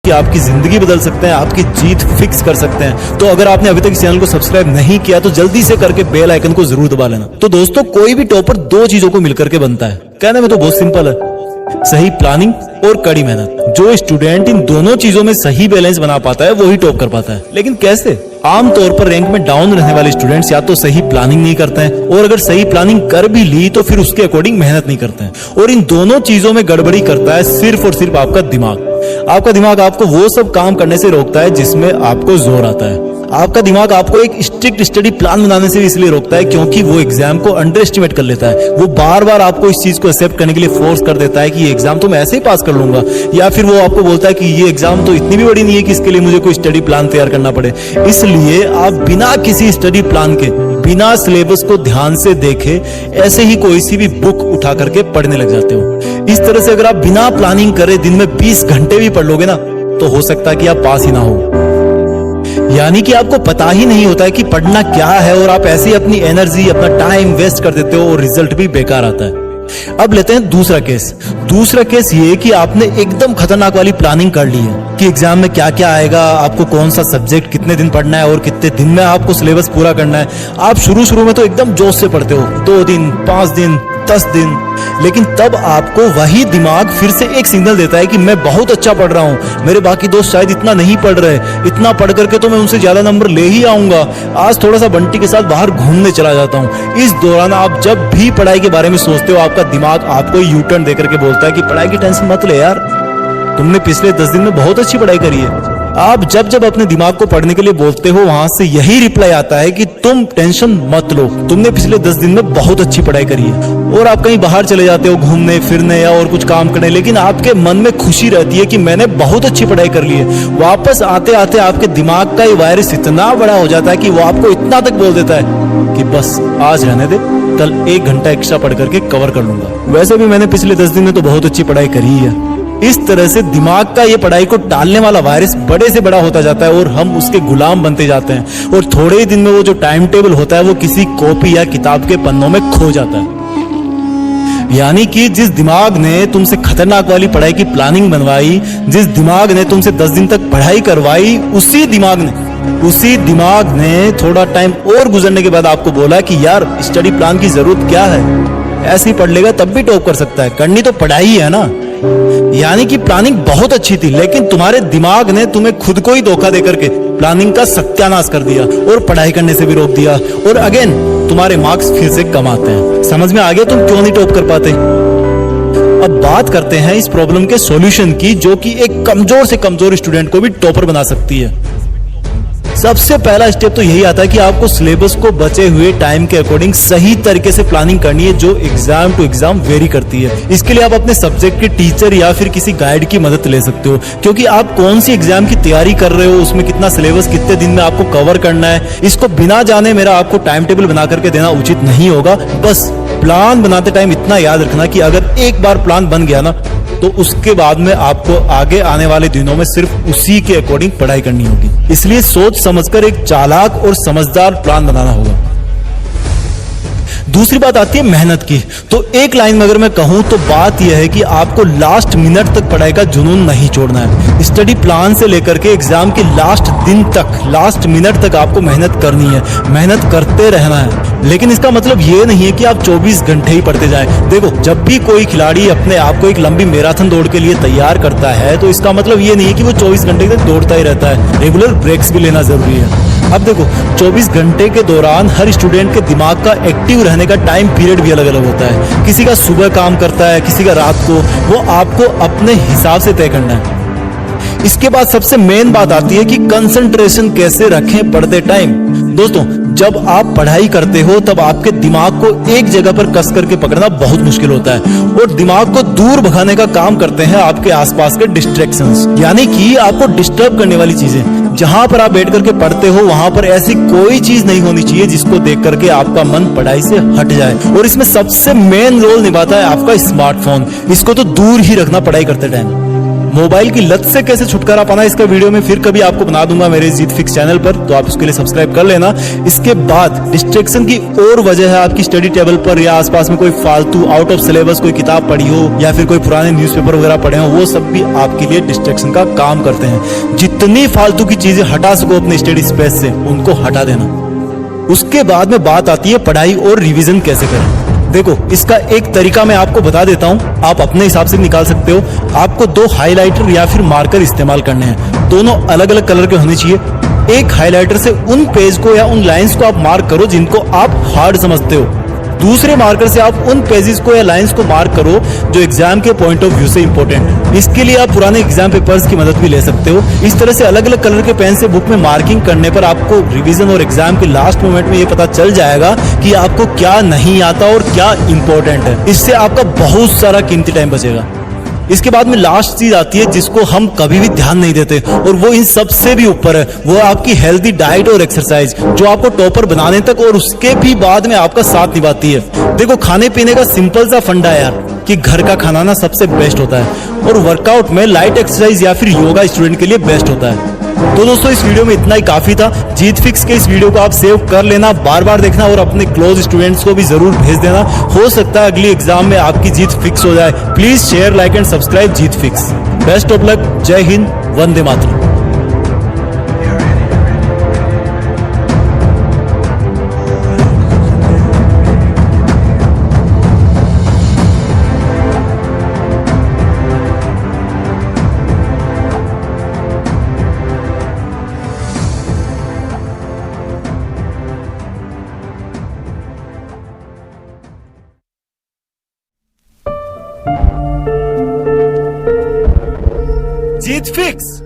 कि आपकी जिंदगी बदल सकते हैं, आपकी जीत फिक्स कर सकते हैं। तो अगर आपने अभी तक इस चैनल को सब्सक्राइब नहीं किया तो जल्दी से करके बेल आइकन को जरूर दबा लेना। तो दोस्तों, कोई भी टॉपर दो चीजों को मिलकर के बनता है। कहने में तो बहुत सिंपल है, सही प्लानिंग और कड़ी मेहनत। जो स्टूडेंट इन दोनों चीजों में सही बैलेंस बना पाता है वही टॉप कर पाता है। लेकिन कैसे? आमतौर पर रैंक में डाउन रहने वाले स्टूडेंट्स या तो सही प्लानिंग नहीं करते हैं, और अगर सही प्लानिंग कर भी ली तो फिर उसके अकॉर्डिंग मेहनत नहीं करते हैं। और इन दोनों चीजों में गड़बड़ी करता है सिर्फ और सिर्फ आपका दिमाग। आपका दिमाग आपको वो सब काम करने से रोकता है जिसमें आपको जोर आता है। आपका दिमाग आपको एक स्ट्रिक्ट स्टडी प्लान बनाने से इसलिए रोकता है क्योंकि वो एग्जाम को अंडर एस्टिमेट कर लेता है। वो बार बार आपको इस चीज को एक्सेप्ट करने के लिए फोर्स कर देता है कि ये एग्जाम तो मैं ऐसे ही पास कर लूंगा, या फिर वो आपको बोलता है कि ये एग्जाम तो इतनी भी बड़ी नहीं है कि इसके लिए मुझे कोई स्टडी प्लान तैयार करना पड़े। इसलिए आप बिना किसी स्टडी प्लान के, बिना सिलेबस को ध्यान से देखे ऐसे ही कोई सी भी बुक उठा करके पढ़ने लग जाते हो। इस तरह से अगर आप बिना प्लानिंग करे दिन में 20 घंटे भी पढ़ लोगे ना, तो हो सकता है कि आप पास ही ना हो। यानी कि आपको पता ही नहीं होता है कि पढ़ना क्या है, और आप ऐसे ही अपनी एनर्जी, अपना टाइम वेस्ट कर देते हो और रिजल्ट भी बेकार आता है। अब लेते हैं दूसरा केस। दूसरा केस ये कि आपने एकदम खतरनाक वाली प्लानिंग कर ली है कि एग्जाम में क्या क्या आएगा, आपको कौन सा सब्जेक्ट कितने दिन पढ़ना है और कितने दिन में आपको सिलेबस पूरा करना है। आप शुरू में तो एकदम जोश से पढ़ते हो, 2 दिन, 5 दिन, 10 दिन, लेकिन तब आपको वही दिमाग फिर से एक सिग्नल देता है कि मैं बहुत अच्छा पढ़ रहा हूं, मेरे बाकी दोस्त शायद इतना नहीं पढ़ रहे, इतना पढ़ करके तो मैं उनसे ज्यादा नंबर ले ही आऊंगा, आज थोड़ा सा बंटी के साथ बाहर घूमने चला जाता हूं। इस दौरान आप जब भी पढ़ाई के बारे में सोचते हो, आपका दिमाग आपको यू टर्न देकर के बोलता है कि पढ़ाई की टेंशन मत ले यार, तुमने पिछले 10 दिन में बहुत अच्छी पढ़ाई करी है। आप जब अपने दिमाग को पढ़ने के लिए बोलते हो, वहां से यही रिप्लाई आता है कि तुम टेंशन मत लो, तुमने पिछले 10 दिन में बहुत अच्छी पढ़ाई करी है। और आप कहीं बाहर चले जाते हो घूमने फिरने या और कुछ काम करने, लेकिन आपके मन में खुशी रहती है कि मैंने बहुत अच्छी पढ़ाई कर ली है। वापस आते आते आपके दिमाग का ये वायरस इतना बड़ा हो जाता है कि वो आपको इतना तक बोल देता है कि बस आज रहने दे, कल 1 घंटा एक्स्ट्रा पढ़ करके कवर कर लूंगा, वैसे भी मैंने पिछले 10 दिन में तो बहुत अच्छी पढ़ाई करी है। इस तरह से दिमाग का ये पढ़ाई को टालने वाला वायरस बड़े से बड़ा होता जाता है और हम उसके गुलाम बनते जाते हैं, और थोड़े ही दिन में वो जो टाइम टेबल होता है वो किसी कॉपी या किताब के पन्नों में खो जाता है। यानी कि जिस दिमाग ने तुमसे खतरनाक वाली पढ़ाई की प्लानिंग बनवाई, जिस दिमाग ने तुमसे 10 दिन तक पढ़ाई करवाई, उसी दिमाग ने थोड़ा टाइम और गुजरने के बाद आपको बोला कि यार स्टडी प्लान की जरूरत क्या है, ऐसे ही पढ़ लेगा तब भी टॉप कर सकता है, करनी तो पढ़ाई है ना। यानी कि प्लानिंग बहुत अच्छी थी, लेकिन तुम्हारे दिमाग ने तुम्हें खुद को ही धोखा देकर के प्लानिंग का सत्यानाश कर दिया और पढ़ाई करने से भी रोक दिया, और अगेन तुम्हारे मार्क्स फिर से कम आते हैं। समझ में आ गया तुम क्यों नहीं टॉप कर पाते? अब बात करते हैं इस प्रॉब्लम के सॉल्यूशन की, जो कि एक कमजोर से कमजोर स्टूडेंट को भी टॉपर बना सकती है। सबसे पहला स्टेप तो यही आता है कि आपको सिलेबस को बचे हुए टाइम के अकॉर्डिंग सही तरीके से प्लानिंग करनी है, जो एग्जाम टू एग्जाम वेरी करती है। इसके लिए आप अपने सब्जेक्ट के टीचर या फिर किसी गाइड की मदद ले सकते हो, क्योंकि आप कौन सी एग्जाम की तैयारी कर रहे हो, उसमें कितना सिलेबस कितने दिन में आपको कवर करना है, इसको बिना जाने मेरा आपको टाइम टेबल बना करके देना उचित नहीं होगा। बस प्लान बनाते टाइम इतना याद रखना कि अगर एक बार प्लान बन गया ना, तो उसके बाद में आपको आगे आने वाले दिनों में सिर्फ उसी के अकॉर्डिंग पढ़ाई करनी होगी। इसलिए सोच समझकर एक चालाक और समझदार प्लान बनाना होगा। दूसरी बात आती है मेहनत की। तो एक लाइन में अगर मैं कहूं तो बात यह है कि आपको लास्ट मिनट तक पढ़ाई का जुनून नहीं छोड़ना है। स्टडी प्लान से लेकर के एग्जाम के लास्ट दिन तक, लास्ट मिनट तक आपको मेहनत करनी है, मेहनत करते रहना है। लेकिन इसका मतलब ये नहीं है कि आप 24 घंटे ही पढ़ते जाएं। देखो, जब भी कोई खिलाड़ी अपने आप को एक लंबी मैराथन दौड़ के लिए तैयार करता है, तो इसका मतलब ये नहीं है कि वो 24 घंटे तक दौड़ता ही रहता है, रेगुलर ब्रेक्स भी लेना जरूरी है। अब देखो, 24 घंटे के दौरान हर स्टूडेंट के दिमाग का एक्टिव रहने का टाइम पीरियड भी अलग अलग होता है। किसी का सुबह काम करता है, किसी का रात को, वो आपको अपने हिसाब से तय करना है। इसके बाद सबसे मेन बात आती है कि कंसंट्रेशन कैसे रखें पढ़ते टाइम। दोस्तों, जब आप पढ़ाई करते हो तब आपके दिमाग को एक जगह पर कस करके पकड़ना बहुत मुश्किल होता है, और दिमाग को दूर भगाने का काम करते हैं आपके आसपास के डिस्ट्रैक्शंस, यानी कि आपको डिस्टर्ब करने वाली चीजें। जहां पर आप बैठ करके पढ़ते हो वहां पर ऐसी कोई चीज नहीं होनी चाहिए जिसको देख करके आपका मन पढ़ाई से हट जाए, और इसमें सबसे मेन रोल निभाता है आपका स्मार्टफोन। इसको तो दूर ही रखना पढ़ाई करते टाइम। मोबाइल की लत से कैसे छुटकारा पाना, इसका वीडियो में फिर कभी आपको बना दूंगा मेरे जीत फिक्स चैनल पर, तो आप उसके लिए सब्सक्राइब कर लेना। इसके बाद डिस्ट्रैक्शन की और वजह है आपकी स्टडी टेबल पर या आसपास में कोई फालतू आउट ऑफ सिलेबस कोई किताब पढ़ी हो या फिर कोई पुराने न्यूज़पेपर वगैरह पढ़े हो, वो सब भी आपके लिए डिस्ट्रैक्शन का काम करते हैं। जितनी फालतू की चीजें हटा सको अपने स्टडी स्पेस से, उनको हटा देना। उसके बाद में बात आती है पढ़ाई और रिवीजन कैसे करें। देखो, इसका एक तरीका मैं आपको बता देता हूं, आप अपने हिसाब से निकाल सकते हो। आपको 2 हाइलाइटर या फिर मार्कर इस्तेमाल करने हैं, दोनों अलग अलग कलर के होने चाहिए। एक हाइलाइटर से उन पेज को या उन लाइंस को आप मार्क करो जिनको आप हार्ड समझते हो, दूसरे मार्कर से आप उन पेजेस को या लाइंस को मार्क करो जो एग्जाम के पॉइंट ऑफ व्यू से इंपॉर्टेंट है। इसके लिए आप पुराने एग्जाम पेपर्स की मदद भी ले सकते हो। इस तरह से अलग अलग कलर के पेन से बुक में मार्किंग करने पर आपको रिवीजन और एग्जाम के लास्ट मोमेंट में ये पता चल जाएगा कि आपको क्या नहीं आता और क्या इंपॉर्टेंट है। इससे आपका बहुत सारा कीमती टाइम बचेगा। इसके बाद में लास्ट चीज आती है जिसको हम कभी भी ध्यान नहीं देते, और वो इन सबसे भी ऊपर है, वो आपकी हेल्दी डाइट और एक्सरसाइज, जो आपको टॉपर बनाने तक और उसके भी बाद में आपका साथ निभाती है। देखो, खाने पीने का सिंपल सा फंडा है यार, कि घर का खाना ना सबसे बेस्ट होता है, और वर्कआउट में लाइट एक्सरसाइज या फिर योगा स्टूडेंट के लिए बेस्ट होता है। तो दोस्तों, इस वीडियो में इतना ही काफी था। जीत फिक्स के इस वीडियो को आप सेव कर लेना, बार बार देखना और अपने क्लोज स्टूडेंट्स को भी जरूर भेज देना। हो सकता है अगली एग्जाम में आपकी जीत फिक्स हो जाए। Please share, like and subscribe Jeet fix. Best of luck. जय हिंद, वंदे मातरम। जीत फिक्स।